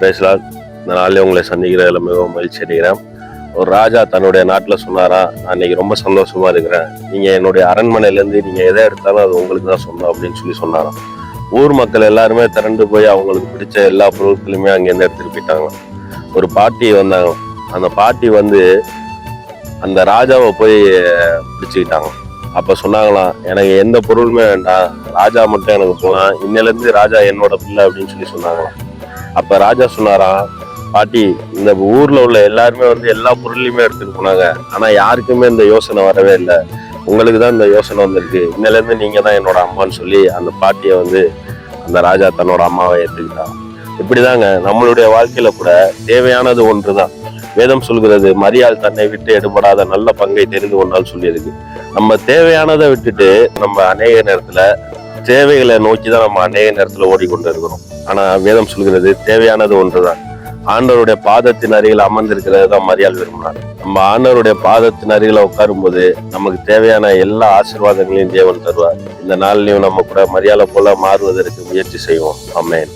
பேசலாம். இந்த நாளில் உங்களை சந்திக்கிறதுல மிகவும் மகிழ்ச்சி அடைகிறேன். ஒரு ராஜா தன்னுடைய நாட்டில் சொன்னாரா, நான் இன்னைக்கு ரொம்ப சந்தோஷமா இருக்கிறேன், நீங்க என்னுடைய அரண்மனையிலேருந்து நீங்க எதை எடுத்தாலும் அது உங்களுக்கு தான் சொந்தம் அப்படின்னு சொல்லி சொன்னாராம். ஊர் மக்கள் எல்லாருமே திரண்டு போய் அவங்களுக்கு பிடிச்ச எல்லா பொருட்களுமே அங்கேருந்து எடுத்துட்டு போயிட்டாங்க. ஒரு பாட்டி வந்தாங்க. அந்த பாட்டி வந்து அந்த ராஜாவை போய் பிடிச்சுக்கிட்டாங்க. அப்ப சொன்னாங்களாம், எனக்கு எந்த பொருளுமே வேண்டாம், ராஜா மட்டும் எனக்கு போலாம், இன்னிலிருந்து ராஜா என்னோட பிள்ளை அப்படின்னு சொல்லி சொன்னாங்களாம். அப்ப ராஜா சொன்னாராம், பாட்டி இந்த ஊர்ல உள்ள எல்லாருமே வந்து எல்லா பொருளையுமே எடுத்துட்டு போனாங்க, ஆனா யாருக்குமே இந்த யோசனை வரவே இல்லை, உங்களுக்கு தான் இந்த யோசனை வந்திருக்கு, இன்னில இருந்து நீங்க தான் என்னோட அம்மான்னு சொல்லி அந்த பாட்டியை வந்து அந்த ராஜா தன்னோட அம்மாவை ஏற்றுக்கிட்டான். இப்படிதாங்க நம்மளுடைய வாழ்க்கையில கூட தேவையானது ஒன்றுதான். வேதம் சொல்கிறது, மரியாள் தன்னை விட்டு எடுபடாத நல்ல பங்கை தெரிந்து கொண்டால் சொல்லியிருக்கு. நம்ம தேவையானதை விட்டுட்டு நம்ம அநேக நேரத்துல தேவைகளை நோக்கிதான் நம்ம அநேக நேரத்துல ஓடிக்கொண்டு இருக்கிறோம். ஆனா வேதம் சொல்கிறது தேவையானது ஒன்றுதான். ஆண்டவருடைய பாதத்தின் அருகில் அமர்ந்திருக்கிறது தான் மரியாள் விரும்பினார். நம்ம ஆண்டவருடைய பாதத்தின் அருகில உட்காரும் போது நமக்கு தேவையான எல்லா ஆசீர்வாதங்களையும் தேவன் தருவார். இந்த நாள்லயும் நம்ம கூட மரியாதை போல மாறுவதற்கு முயற்சி செய்வோம். ஆமென்.